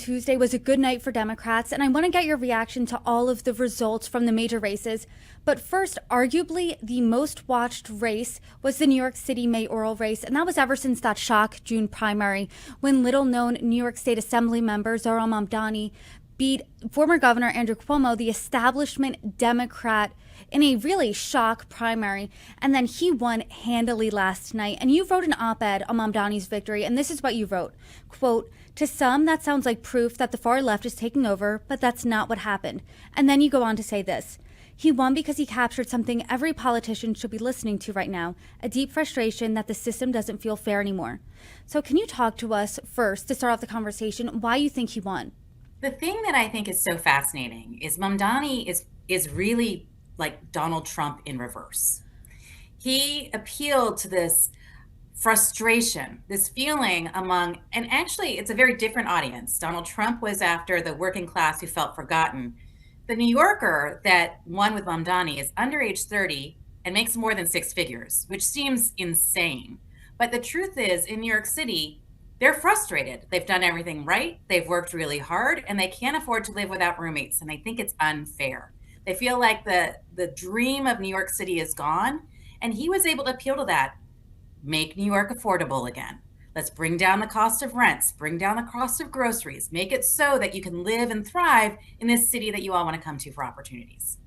Tuesday was a good night for Democrats, and I want to get your reaction to all of the results from the major races. But first, arguably the most watched race was the New York City mayoral race, and that was ever since that shock June primary when little-known New York State Assembly member Zohran Mamdani beat former Governor Andrew Cuomo, the establishment Democrat, in a really shock primary, and then he won handily last night. And you wrote an op-ed on Mamdani's victory, and this is what you wrote, quote, "To some, that sounds like proof that the far left is taking over, but that's not what happened." And then you go on to say this: "He won because he captured something every politician should be listening to right now, a deep frustration that the system doesn't feel fair anymore." So can you talk to us first, to start off the conversation, why you think he won? The thing that I think is so fascinating is Mamdani is really like Donald Trump in reverse. He appealed to this frustration, this feeling among, and actually it's a very different audience. Donald Trump was after the working class who felt forgotten. The New Yorker that won with Mamdani is under age 30 and makes more than six figures, which seems insane. But the truth is, in New York City, they're frustrated. They've done everything right. They've worked really hard and they can't afford to live without roommates. And they think it's unfair. They feel like the dream of New York City is gone. And he was able to appeal to that. Make New York affordable again. Let's bring down the cost of rents, bring down the cost of groceries, make it so that you can live and thrive in this city that you all want to come to for opportunities.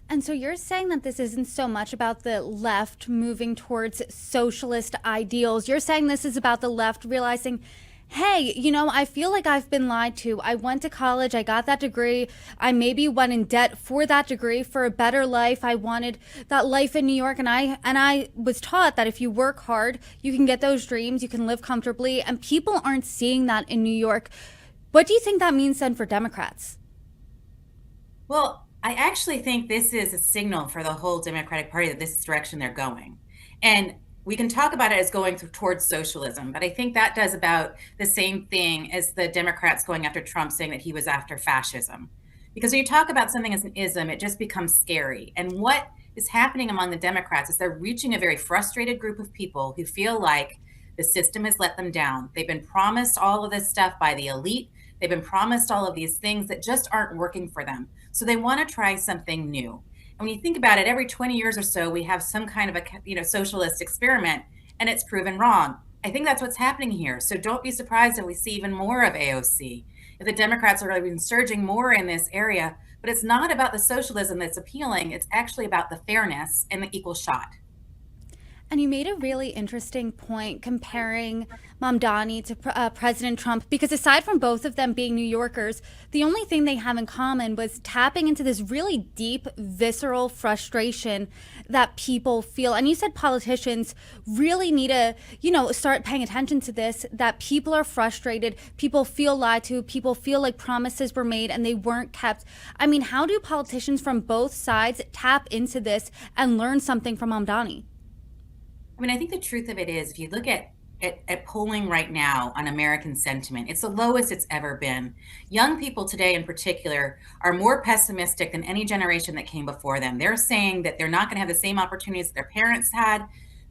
And so you're saying that this isn't so much about the left moving towards socialist ideals. You're saying this is about the left realizing, hey, I feel like I've been lied to. I went to college, I got that degree. I maybe went in debt for that degree for a better life. I wanted that life in New York, and I was taught that if you work hard, you can get those dreams, you can live comfortably, and people aren't seeing that in New York. What do you think that means then for Democrats? Well, I actually think this is a signal for the whole Democratic Party that this is the direction they're going. And we can talk about it as going towards socialism, but I think that does about the same thing as the Democrats going after Trump, saying that he was after fascism. Because when you talk about something as an ism, it just becomes scary. And what is happening among the Democrats is they're reaching a very frustrated group of people who feel like the system has let them down. They've been promised all of this stuff by the elite. They've been promised all of these things that just aren't working for them. So they want to try something new. And when you think about it, every 20 years or so, we have some kind of a socialist experiment, and it's proven wrong. I think that's what's happening here. So don't be surprised if we see even more of AOC. If the Democrats are really been surging more in this area, but it's not about the socialism that's appealing. It's actually about the fairness and the equal shot. And you made a really interesting point comparing Mamdani to President Trump, because aside from both of them being New Yorkers, the only thing they have in common was tapping into this really deep, visceral frustration that people feel. And you said politicians really need to, start paying attention to this, that people are frustrated, people feel lied to, people feel like promises were made and they weren't kept. I mean, how do politicians from both sides tap into this and learn something from Mamdani? I mean, I think the truth of it is, if you look at polling right now on American sentiment, it's the lowest it's ever been. Young people today in particular are more pessimistic than any generation that came before them. They're saying that they're not going to have the same opportunities that their parents had.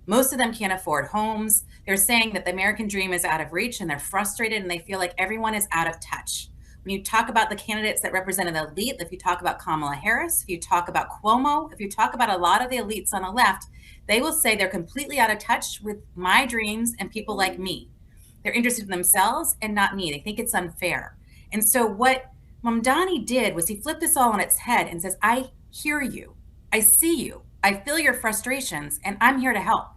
Most of them can't afford homes. They're saying that the American dream is out of reach, and they're frustrated and they feel like everyone is out of touch. When you talk about the candidates that represented the elite, if you talk about Kamala Harris, if you talk about Cuomo, if you talk about a lot of the elites on the left, they will say they're completely out of touch with my dreams and people like me. They're interested in themselves and not me. They think it's unfair. And so what Mamdani did was he flipped this all on its head and says, I hear you. I see you. I feel your frustrations, and I'm here to help.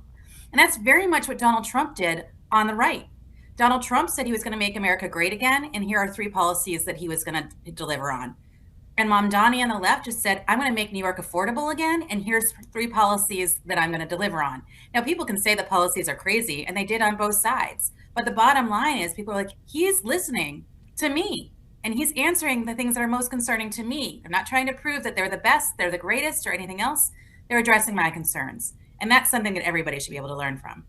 And that's very much what Donald Trump did on the right. Donald Trump said he was going to make America great again, and here are three policies that he was going to deliver on. And Mamdani on the left just said, I'm going to make New York affordable again, and here's three policies that I'm going to deliver on. Now, people can say the policies are crazy, and they did on both sides. But the bottom line is, people are like, he's listening to me, and he's answering the things that are most concerning to me. They're not trying to prove that they're the best, they're the greatest, or anything else. They're addressing my concerns. And that's something that everybody should be able to learn from.